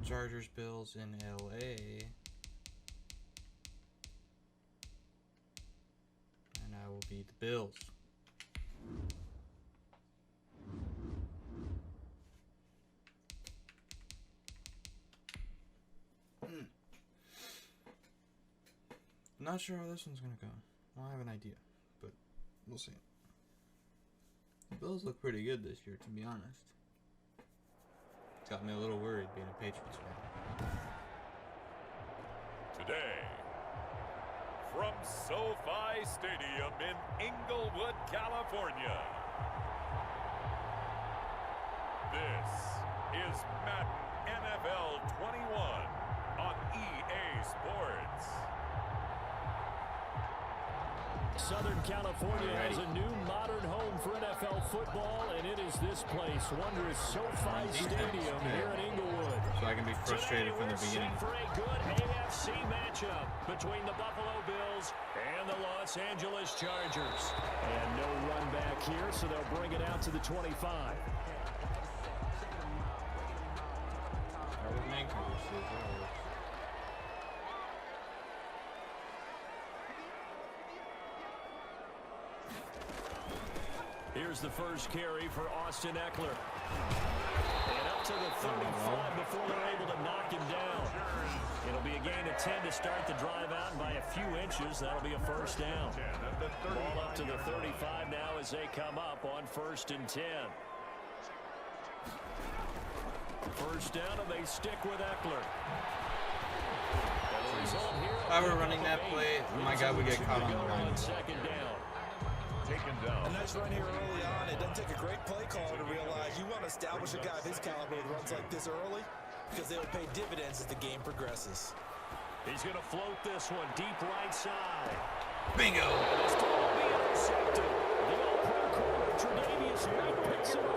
Chargers, Bills in LA. And I will be the Bills. Not sure how this one's gonna go. Well, I have an idea, but we'll see. The Bills look pretty good this year, to be honest. It's got me a little worried being a Patriots fan. Today, from SoFi Stadium in Inglewood, California, this is Madden NFL 21 on EA Sports. Southern California has a new modern home for NFL football, and it is this place, wondrous SoFi Stadium here in Inglewood. So I can be frustrated from the beginning. For a good AFC matchup between the Buffalo Bills and the Los Angeles Chargers. And no run back here, so they'll bring it out to the 25. Here's the first carry for Austin Eckler. And up to the 35 before they're able to knock him down. It'll be a gain of 10 to start the drive out, and by a few inches, that'll be a first down. Ball up to the 35 now as they come up on 1st and 10. First down, and they stick with Eckler. If I were running that play, my guy would get caught on the line. Second down. Taken down. A nice run here early on. It doesn't take a great play caller to realize you want to establish a guy of his caliber with runs like this early because they'll pay dividends as the game progresses. He's going to float this one deep right side. Bingo! This time will be intercepted. The all-pro corner, Tre'Davious White picks it up.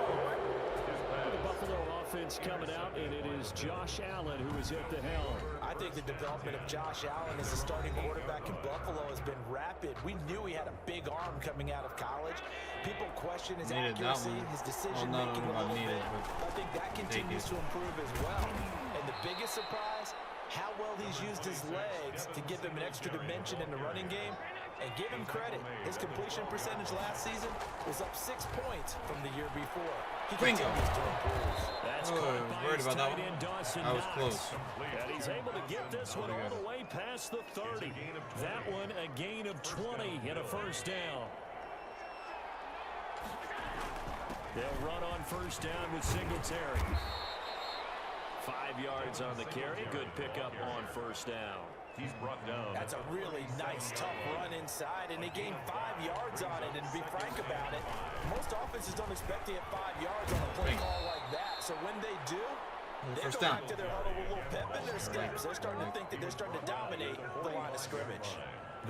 The Buffalo offense coming out, and it is Josh Allen who is at the helm. I think the development of Josh Allen as a starting quarterback in Buffalo has been rapid. We knew he had a big arm coming out of college. People question his accuracy, his decision-making a little bit. I think that continues to improve as well. And the biggest surprise, how well he's used his legs to give him an extra dimension in the running game. And give him credit, his completion percentage last season was up 6 points from the year before. He continues to improve. That's worried about that one. That was close. And he's able to get this one all the way past the 30. That one a gain of 20 and a first down. They'll run on first down with Singletary. 5 yards on the carry. Good pickup on first down. He's brought down. That's a really nice, tough run inside, and they gained 5 yards on it. And to be frank about it, most offenses don't expect to get 5 yards on a play call like that. So when they do, they go back to their huddle with a little pep in their steps. They're starting to think that they're starting to dominate the line of scrimmage.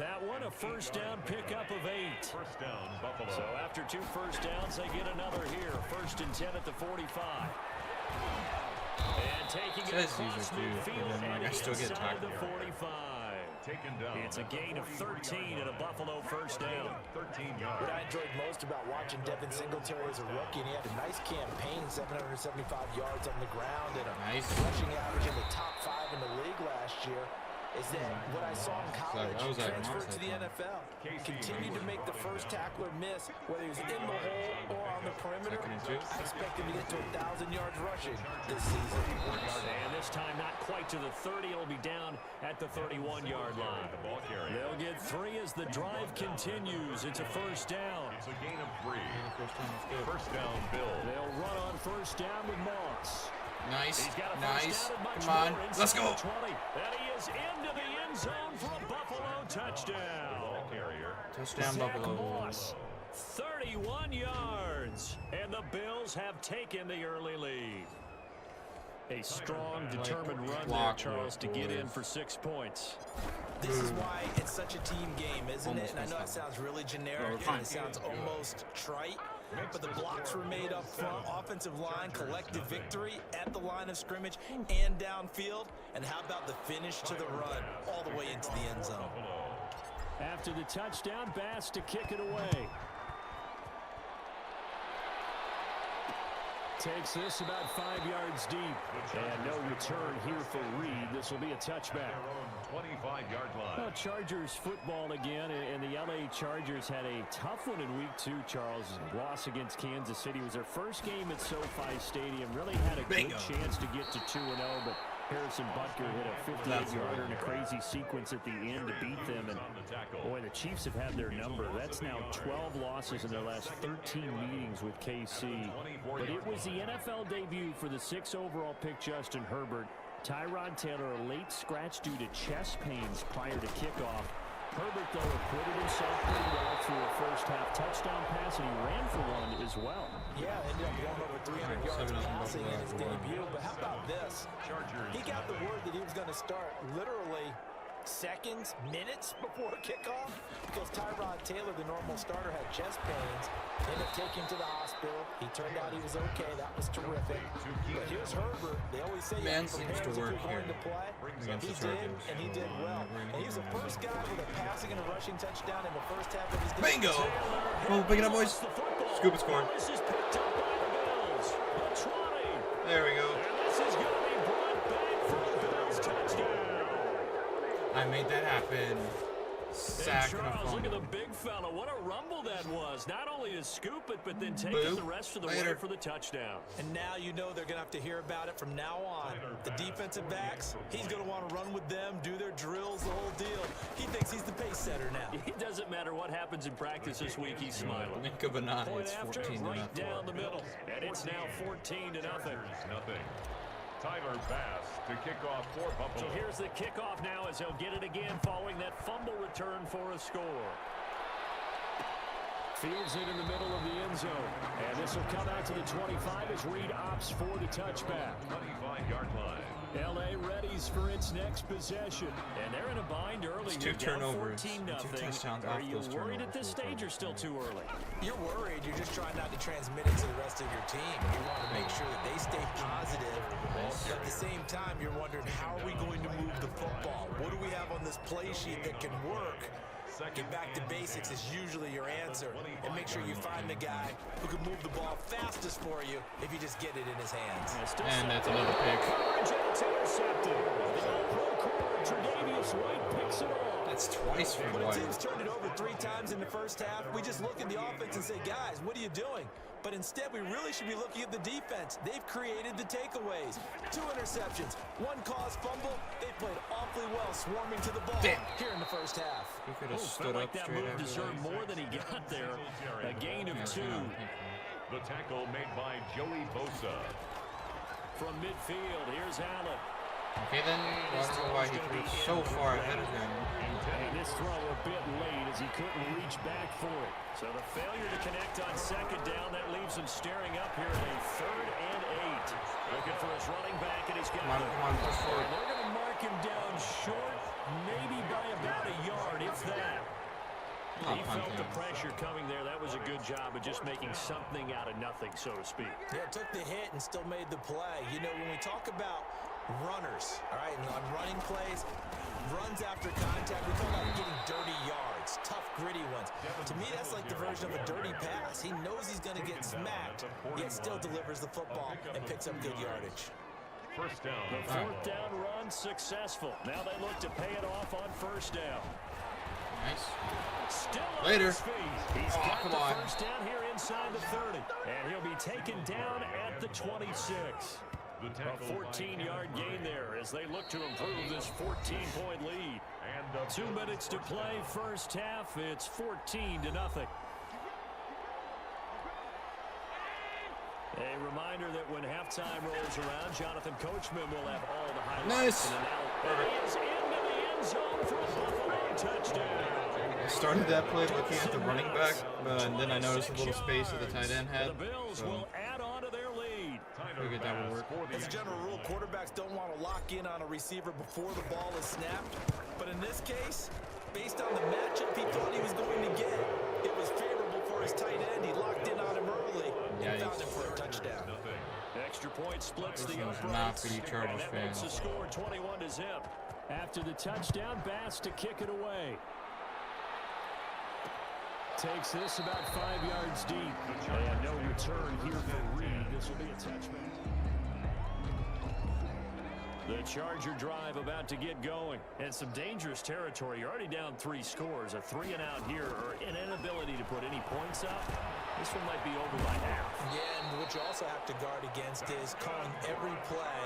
That one, a first down pickup of 8. First down, Buffalo. So after 2 first downs, they get another here. 1st and 10 at the 45. And taking it across midfield, and I still get inside the tackled. 45. Taken down. It's a gain of 13 and a Buffalo first down. 13 yards. What I enjoyed most about watching Devin Singletary as a rookie, and he had a nice campaign, 775 yards on the ground, and a rushing average in the top 5 in the league last year, is that what I saw in college transferred to the NFL. Continued to make the first tackler miss, whether he was in the hole or on the perimeter. I expect him to get to 1,000 yards rushing this season. And this time not quite to the 30. It'll be down at the 31-yard line. They'll get 3 as the drive continues. It's a first down. It's a gain of 3. First down, Bill. They'll run on first down with Moss. Nice, nice. Come on, let's go. 20. And he is into the end zone for a Buffalo touchdown. Touchdown, Zach Buffalo. Moss, 31 yards. And the Bills have taken the early lead. A strong, determined run there, Charles, to get in for 6 points. This is why it's such a team game, isn't it? And I know it sounds really generic and it sounds almost trite, but the blocks were made up front, offensive line, collective victory at the line of scrimmage and downfield. And how about the finish to the run all the way into the end zone? After the touchdown, Bass to kick it away. Takes this about 5 yards deep. And no return here for Reed. This will be a touchback. 25-yard line. Well, Chargers football again, and the LA Chargers had a tough one in week 2, Charles. Loss against Kansas City was their first game at SoFi Stadium. Really had a good chance to get to 2-0, but Harrison Butker hit a 58-yarder in a crazy sequence at the end to beat them. And boy, the Chiefs have had their number. That's now 12 losses in their last 13 meetings with KC. But it was the NFL debut for the 6th overall pick Justin Herbert. Tyrod Taylor, a late scratch due to chest pains prior to kickoff. Herbert, though, acquitted himself pretty well through a first-half touchdown pass, and he ran for one as well. Yeah, ended up going over 300 yards passing in his debut. But how about this? He got the word that he was going to start literally seconds, minutes before kickoff, because Tyrod Taylor, the normal starter, had chest pains. Ended up taking him to the hospital. He turned out he was okay. That was terrific. But here's Herbert. They always say Man seems to work here to play. He did, and he did well. And he was the first guy with a passing and a rushing touchdown in the first half of his game. Bingo! Oh, pick it up, boys. Scoop it, scored. This is picked up by the Bills. The 20. There we go. And this is going to be brought back for a Bills touchdown. I made that happen. Sack and a Charles, look at fumble. the big fella. What a rumble that was. Not only to scoop it, but then take it the rest of the way for the touchdown. And now you know they're going to have to hear about it from now on. The defensive backs, he's going to want to run with them, do their drills, the whole deal. He thinks he's the pace setter now. It doesn't matter what happens in practice this week. He's smiling. Minka Banana, Point it's after, 14 to right nothing. down the middle. And it's now 14 to nothing. Tyler pass to kick off for Buffalo. So here's the kickoff now as he'll get it again following that fumble return for a score. Fields it in the middle of the end zone. And this will come out to the 25 as Reed opts for the touchback. 25-yard line. LA readies for its next possession. And they're in a bind early. It's 2 turnovers. 14-0. 2 touchdowns Are off you those worried turnovers. at this stage or still too early? You're worried. You're just trying not to transmit it to the rest of your team. You want to make sure that they stay positive. At the same time, you're wondering, how are we going to move the football? What do we have on this play sheet that can work? Get back to basics is usually your answer. And make sure you find the guy who can move the ball fastest for you if you just get it in his hands. And that's another pick. It's intercepted. Tre'Davious White picks it off. That's twice from When a White. team's turned it over 3 times in the first half, we just look at the offense and say, guys, what are you doing? But instead, we really should be looking at the defense. They've created the takeaways. 2 interceptions, 1 caused fumble. They played awfully well, swarming to the ball here in the first half. He could have stood Felt like up that straight move after deserved that. more than he got there. A gain of 2. The tackle made by Joey Bosa. From midfield, here's Allen. Okay, then I don't know why he threw it so far ahead of him. And this throw a bit late as he couldn't reach back for it. So the failure to connect on second down, that leaves him staring up here at a 3rd and 8. Looking for his running back, and he's got Come on, push forward. They're going to mark him down short, maybe by about a yard, if that. He felt the pressure coming there. That was a good job of just making something out of nothing, so to speak. Yeah, took the hit and still made the play. You know, when we talk about runners, all right, and on running plays, runs after contact, we call that getting dirty yards, tough, gritty ones. To me, that's like the version of a dirty pass. He knows he's going to get smacked, yet still delivers the football and picks up good yardage. First down. The 4th down run successful. Now they look to pay it off on 1st down. Nice. Still Later. on his feet. He's got come the on. 1st down here inside the 30. And he'll be taken down at the 26. A 14-yard gain there as they look to improve this 14-point lead. And 2 minutes to play first half. It's 14-0. A reminder that when halftime rolls around, Jonathan Coachman will have all the highlights. Nice. And now is into the end zone for a Buffalo touchdown. I started that play looking at the running back, and then I noticed a little space that the tight end had. The Bills will add on to their lead. Figured that would work. As a general rule, quarterbacks don't want to lock in on a receiver before the ball is snapped. But in this case, based on the matchup he thought he was going to get, it was favorable for his tight end. He locked in on him early and found him for a touchdown. Extra point splits This the is uprights. not for you Chargers And that makes the fans. score 21-0. After the touchdown, Bass to kick it away. Takes this about 5 yards deep. And no return here for Reed. this will be a touchback. The Charger drive about to get going. And some dangerous territory. You're already down 3 scores. A 3-and-out here, or an inability to put any points up. This one might be over by half. Yeah, and what you also have to guard against is calling every play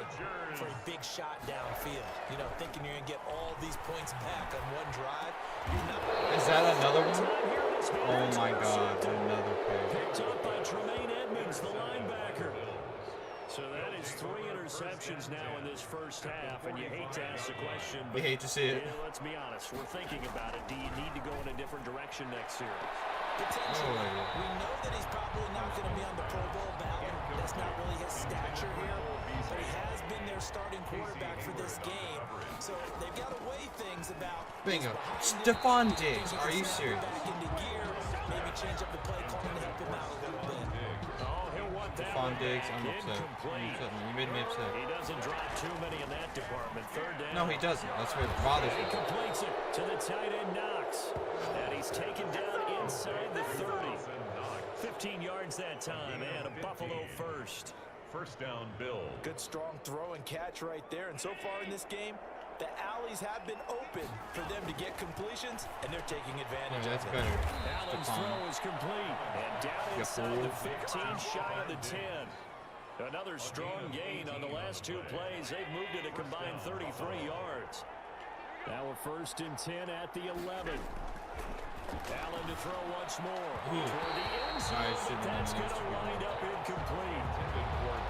for a big shot downfield. You know, thinking you're going to get all these points back on one drive. You're not. Is that another one? Oh my God, another pick. Picked up by Tremaine Edmonds, the linebacker. So that is 3 interceptions now in this first half, and you hate to ask the question. But you hate to see it. Yeah, let's be honest. We're thinking about it. Do you need to go in a different direction next series? Potentially. We know that he's probably not going to be on the Pro Bowl ballot. That's not really his stature here. But he has been their starting quarterback for this game. So they've got to weigh things about. Bingo. Stephon Diggs. Are you serious? Back into gear. Maybe change up the play calling to help him out a little bit. Oh, he'll want that. Stephon Diggs, I'm upset. You made me upset. He doesn't drop too many in that department. 3rd down. No, he doesn't. That's what bothers me. He completes it to the tight end, Knox. And he's taken down inside the 30. 15 yards that time, and a Buffalo first. First down, Bill. Good strong throw and catch right there. And so far in this game, the alleys have been open for them to get completions, and they're taking advantage That's of it. better. Allen's throw is complete. And down inside the 15, shy of the 10. Another strong gain on the last 2 plays. They've moved it a combined 33 yards. Now we're 1st and 10 at the 11. Allen to throw once more. Toward the end zone, but that's going to wind up incomplete.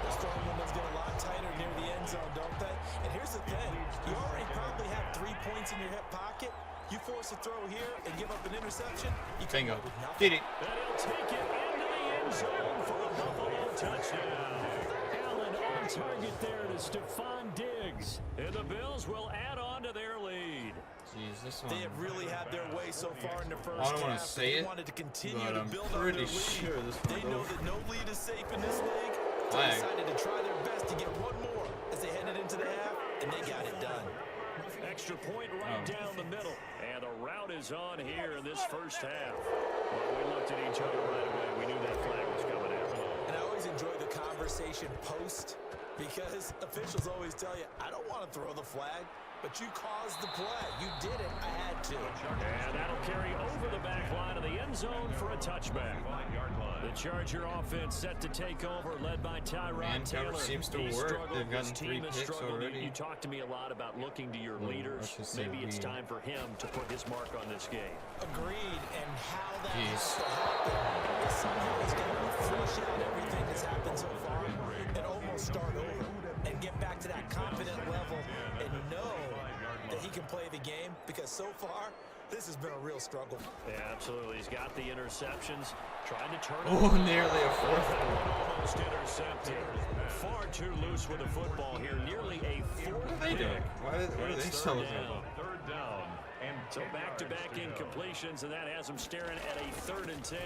The throwing window's get a lot tighter near the end zone, don't they? And here's the thing. You already probably have 3 points in your hip pocket. You force a throw here and give up an interception. You Bingo. with nothing. Did it. And he'll take it into the end zone for a Buffalo touchdown. Allen on target there to Stephon Diggs. And the Bills will add on to their lead. Jeez, this one. They have really had their way so far in the first I don't want half. to say They it, wanted to continue but to I'm build on pretty their lead. sure this They one know goes. that no lead is safe in this league. They Flag. decided to try their best to get one more as they headed into the half, and they got it done. Extra point right down the middle. And the route is on here in this first half. Well, we looked at each other right away. We knew that flag was coming out. And I always enjoy the conversation post because officials always tell you, I don't want to throw the flag, but you caused the play. You did it. I had to. And that'll carry over the back line of the end zone for a touchback. The Charger offense set to take over, led by Tyrod Man Taylor. coverage seems to He work. struggled. They've gotten His 3 team has picks struggled. already. You talked to me a lot about looking to your leaders. let's just say Maybe it's we- time for him to put his mark on this game. Agreed. And how that Jeez. has to happen is somehow he's going to flush out everything that's happened so far and almost start over and get back to that confident level and know that he can play the game, because so far this has been a real struggle. Yeah, absolutely. He's got the interceptions, trying to turn it Oh, around. nearly a 4th. Almost intercepted. Far too loose with the football here. Nearly a 4th What are they doing? Why are they It's so third good? down. 3rd down. And So back-to-back incompletions, and that has him staring at a 3rd and 10.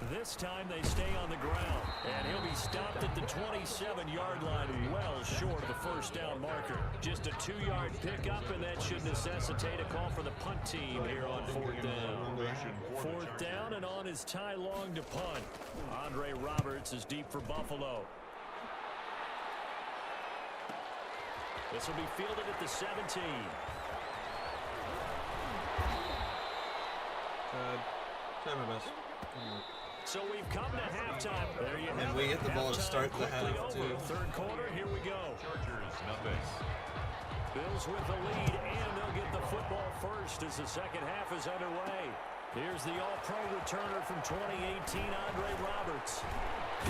This time they stay on the ground, and he'll be stopped at the 27-yard line, well short of the first down marker. Just a 2-yard pickup, and that should necessitate a call for the punt team here on 4th down. 4th down, and on is Ty Long to punt. Andre Roberts is deep for Buffalo. This will be fielded at the 17. Try my best. So we've come to halftime. There you have And we it. get the ball to Halftime start the quickly half, over. too. 3rd quarter, here we go. Chargers, nothing. Bills with the lead, and they'll get the football first as the second half is underway. Here's the All-Pro returner from 2018, Andre Roberts.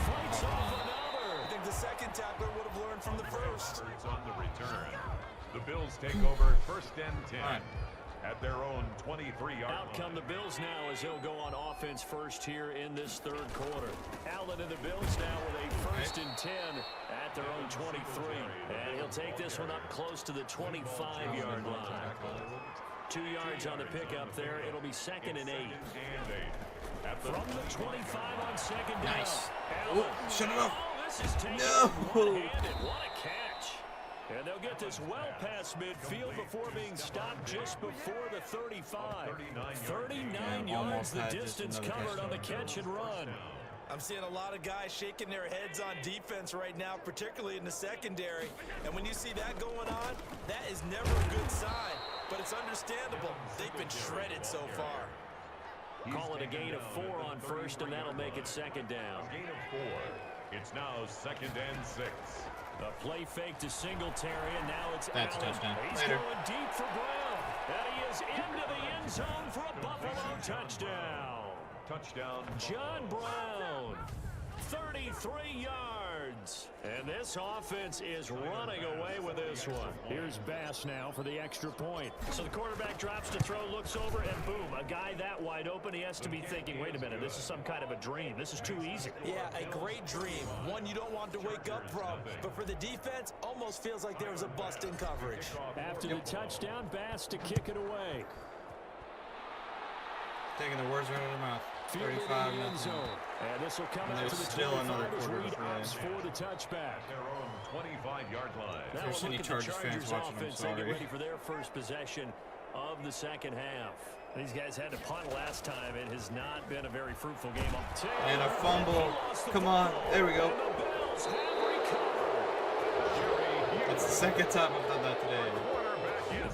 Fights off another. I think the second tackler would have learned from the first. Roberts on the return. The Bills take over 1st and 10 at their own 23-yard Out come line. the Bills now as they'll go on offense first here in this 3rd quarter. Allen and the Bills now with a 1st and 10 at their own 23. And he'll take this one up close to the 25-yard line. 2 yards on the pickup there. It'll be 2nd and 8. From the 25 on 2nd down. Nice. Allen. Oh, shut it off. Oh, this is taken No. one-handed. What a catch. And they'll get this well past midfield before being stopped just before the 35. 39 Yeah, yards almost the had just distance another covered on the touchdown. catch and run. I'm seeing a lot of guys shaking their heads on defense right now, particularly in the secondary. And when you see that going on, that is never a good sign. But it's understandable. They've been shredded so far. Call it a gain of 4 on first, and that'll make it second down. Gain of 4. It's now 2nd and 6. A play fake to Singletary, and now it's That's Allen. touchdown. He's Later. going deep for Brown. And he is into the end zone for a Buffalo touchdown. Touchdown. John Brown, 33 yards. And this offense is running away with this one. Here's Bass now for the extra point. So the quarterback drops to throw, looks over, and boom, a guy that wide open, he has to be thinking, wait a minute, this is some kind of a dream. This is too easy. Yeah, a great dream. One you don't want to wake up from. But for the defense, almost feels like there was a bust in coverage. After the touchdown, Bass to kick it away. Taking the words right out of their mouth. 35 nothing. And this will come And out there's to the still another 25 as quarter Reed to play. opts for the touchback. Their own 25-yard line. Now there's we'll any look at the Chargers fans watching, I'm offense. They get sorry. ready for their first possession of the second half. These guys had to punt last time. It has not been a very fruitful game. And a fumble. Come on. There we go. And the Bills have recovered. It's the second time I've done that today.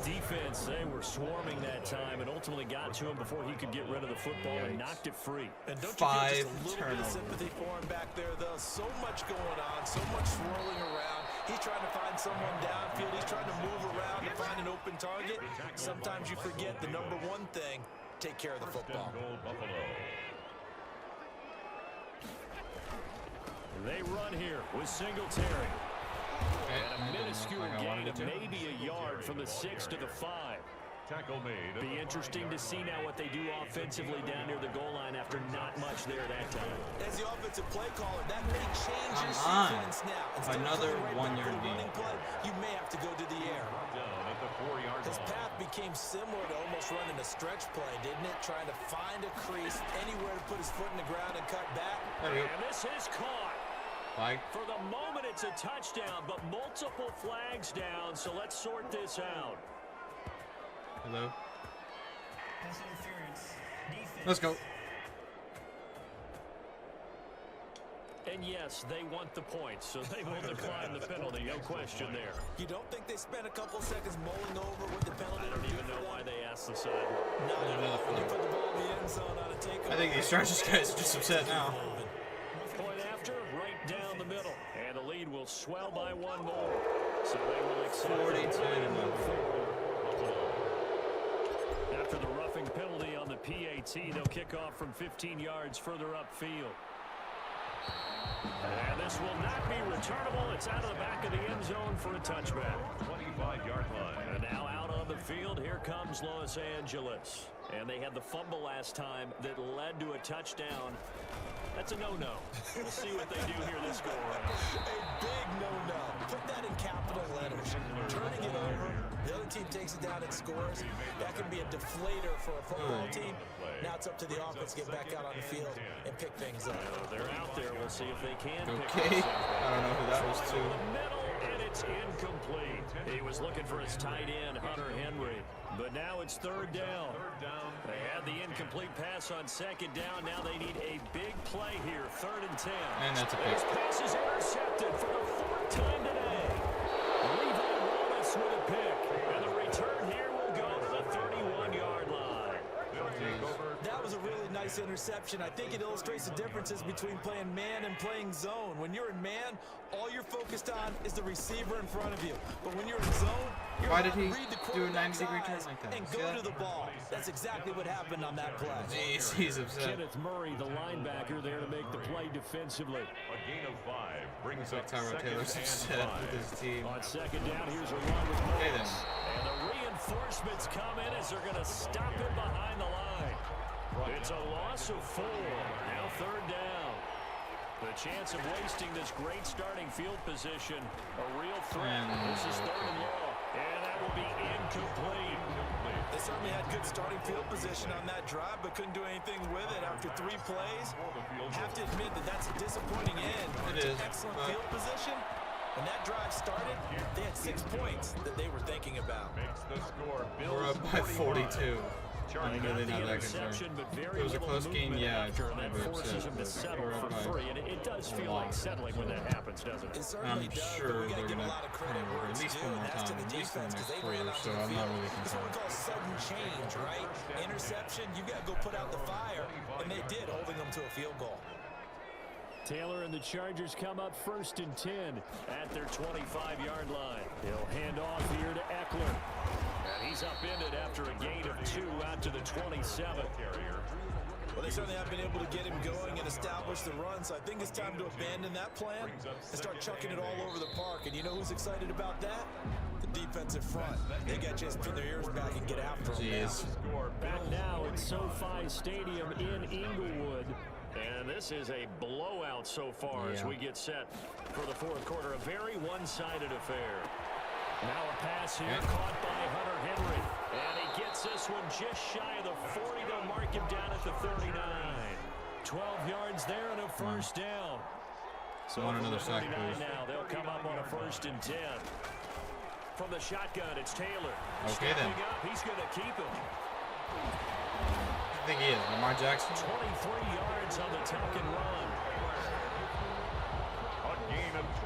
The defense, they were swarming that time and ultimately got to him before he could get rid of the football and knocked it free. And don't you feel just a little bit turnovers. of sympathy for him back there, though? So much going on, so much swirling around. He's trying to find someone downfield. He's trying to move around to find an open target. Sometimes you forget the number one thing, take care of the football. They run here with Singletary. And a minuscule gain of maybe a yard from the 6 to the 5. Tackle made. Be interesting to see now what they do offensively down near the goal line after not much there that time. As the offensive play caller, that may change your Come on. sequence now. Instead of Another going right back 1 yard to the running gain. play, you may have to go to the air. Down at the 4-yard His line. path became similar to almost running a stretch play, didn't it? Trying to find a crease, anywhere to put his foot in the ground and cut back. There we go. And this is caught. Flag. For the moment, it's a touchdown, but multiple flags down, so let's sort this out. Hello. Let's go. And yes, they want the points, so they will decline the penalty, no question there. You don't think they spent a couple seconds mulling over what the penalty I don't would be even for know them? why they asked the side. Not Yeah, enough. When you another put the ball in the end zone on a takeover. I think these Chargers guys are just upset now. Point after, right down the middle. And the lead will swell by one more. So they will accept 42 to nothing. After the roughing penalty on the PAT, they'll kick off from 15 yards further upfield. And this will not be returnable. It's out of the back of the end zone for a touchback. 25-yard line. And now out on the field, here comes Los Angeles. And they had the fumble last time that led to a touchdown. That's a no-no. We'll see what they do here this go around. A big no-no. Put that in capital letters. Turning it over, the other team takes it down and scores. That can be a deflator for a football team. Now it's up to the offense to get back out on the field and pick things up. They're out there. We'll see if they can pick Okay. this up. I don't know who that was to. The middle, and it's incomplete. He was looking for his tight end, Hunter Henry. But now it's third down. They had the incomplete pass on second down. Now they need a big play here, 3rd and 10. And that's a pick. This pass is intercepted for the 4th time today. Levi Wallace with a pick. And the return here will go to the 31-yard line. That was a really nice interception. I think it illustrates the differences between playing man and playing zone. When you're in man, all you're focused on is the receiver in front of you. But when you're in zone, you're Why allowed did he to read the do a quarterback's 90-degree turn eyes like that? and See go that? to the ball. That's exactly what happened on that play. Jeez, he's upset. Kenneth Murray, the linebacker, there to make the play defensively. A gain of 5 brings Like up Tyrod 2nd Taylor's and upset 5. with his team. On second down, here's a run with Okay, Morris. then. And the reinforcements come in as they're going to stop him behind the line. It's a loss of 4. Now 3rd down. The chance of wasting this great starting field position, a real threat. And This is 3rd and long. And that will be incomplete. They certainly had good starting field position on that drive, but couldn't do anything with it after 3 plays. Have to admit that that's a disappointing end. It is, Excellent but- field position. When that drive started, they had 6 points that they were thinking about. Makes the score. We're Bills up by 41. 42. I'm really not that concerned. If it was a close game, yeah, I'd be upset. Him to settle for 3, and it does feel like settling when that happens, doesn't it? I'm sure they're going to handle it at least one more time, at least in the next quarter, so I'm not really concerned. Sudden change, right? Interception, you got to go put out the fire, and they did, holding them to a field goal. Taylor and the Chargers come up 1st and 10 at their 25-yard line. He'll hand off here to Eckler. And he's upended after a gain of 2 out to the 27. Well, they certainly have been able to get him going and establish the run, so I think it's time to abandon that plan and start chucking it all over the park. And you know who's excited about that? The defensive front. They got to just pin their ears back and get after him. Back now at SoFi Stadium in Inglewood. And this is a blowout so far as we get set for the 4th quarter. A very one-sided affair. Now a pass here caught by Hunter Henry. And he gets this one just shy of the 40. They'll mark him down at the 39. 12 yards there and a first down. So want another sack, please. Now they'll come up on a 1st and 10. From the shotgun, it's Taylor. Okay, then. Up, he's going to keep him. I think he is. Lamar Jackson. 23 yards on the tuck and run.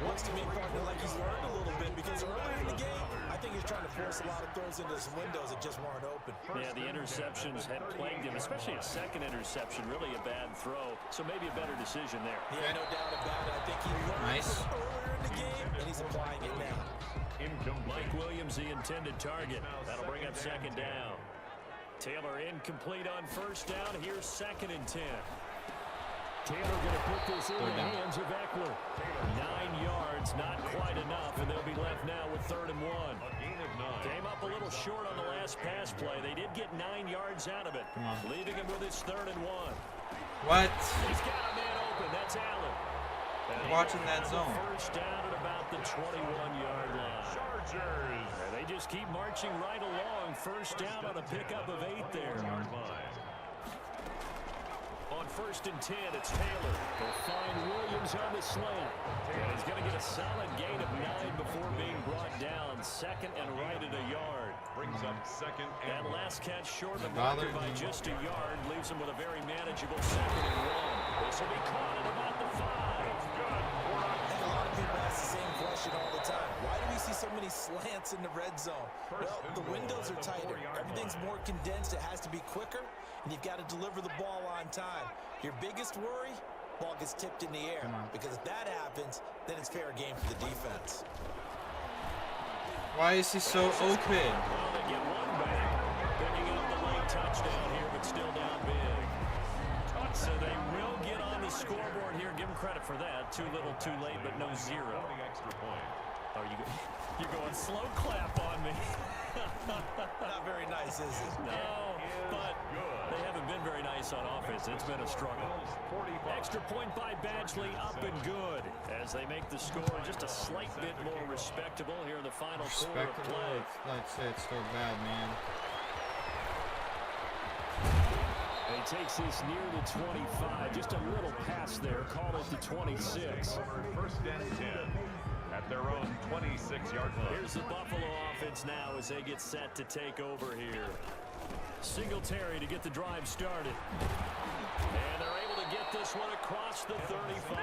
Looks to me, partner, like he's learned a little bit because earlier in the game, I think he's trying to force a lot of throws into some windows that just weren't open. Yeah, the interceptions had plagued him, especially a second interception, really a bad throw. So maybe a better decision there. Yeah, no doubt about it. I think he learned earlier in the game, and he's applying it now. Mike Williams, the intended target. That'll bring up 2nd down. Taylor incomplete on 1st down. Here's 2nd and 10. Taylor going to put this in the hands of Eckler. 9 yards, not quite enough, and they'll be left now with 3rd and 1. Came up a little short on the last pass play. They did get 9 yards out of it, leaving him with his 3rd and 1. What? He's got a man open. That's Allen. Watching that zone. First down at about the 21-yard line. Chargers. And they just keep marching right along. First down on a pickup of 8 there. On 1st and 10, it's Taylor. They'll find Williams on the slant. And he's going to get a solid gain of 9 before being brought down. 2nd and right at a yard. Brings up 2nd and that last catch short of the marker by just a yard leaves him with a very manageable 2nd and 1. This will be caught at about the 5. A lot of people ask the same question all the time. Why do we see so many slants in the red zone? Well, the windows are tighter. Everything's more condensed. It has to be quicker, and you've got to deliver the ball on time. Your biggest worry, ball gets tipped in the air. Because if that happens, then it's fair game for the defense. Why is he so open? Well, they get one back. Picking up the late touchdown here, but still down big. So they will get on the scoreboard here. Give them credit for that. Too little, too late, but no 0. Oh, you're going slow clap on me. Not very nice, is it? No, but they haven't been very nice on offense. It's been a struggle. Extra point by Badgley, up and good as they make the score just a slight bit more respectable here in the final quarter of play. I'd say it's still bad, man. He takes this near the 25. Just a little pass there. Call it the 26. 1st and 10 at their own 26-yard line. Here's the Buffalo offense now as they get set to take over here. Singletary to get the drive started. And they're able to get this one across the 35.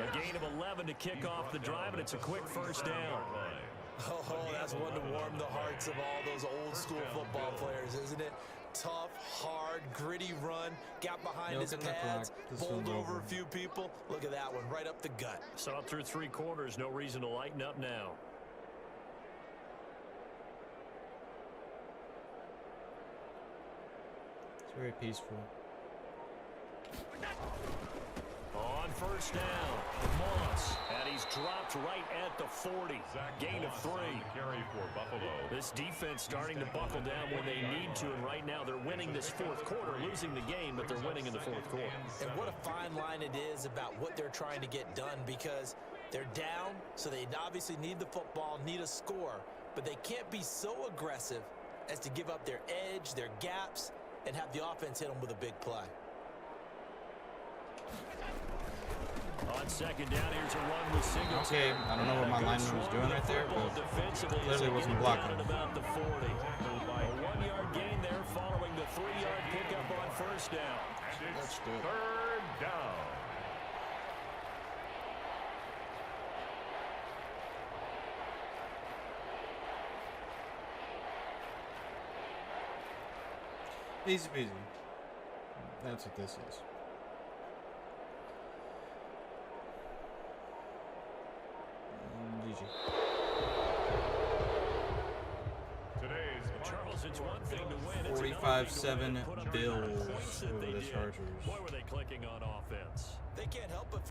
A gain of 11 to kick off the drive, and it's a quick first down. Oh, that's one to warm the hearts of all those old-school football players, isn't it? Tough, hard, gritty run. Got behind his pads, bowled over a few people. Look at that one, right up the gut. Saw through 3 quarters, no reason to lighten up now. It's very peaceful. On first down, Moss, and he's dropped right at the 40. Gain of 3. Carry for Buffalo. This defense starting to buckle down when they need to, and right now they're winning this 4th quarter, losing the game, but they're winning in the 4th quarter. And what a fine line it is about what they're trying to get done, because they're down, so they obviously need the football, need a score, but they can't be so aggressive as to give up their edge, their gaps, and have the offense hit them with a big play. On second down, here's a run with Singletary. Okay, I don't know what my lineman was doing right there, but clearly wasn't blocking. About the 40. A 1-yard gain there following the 3-yard pickup on first down. It's third down. Easy peasy. That's what this is. GG. Charles, it's one thing to win. 45-7 Bills over the Chargers. Boy, were they clicking on offense. They can't help but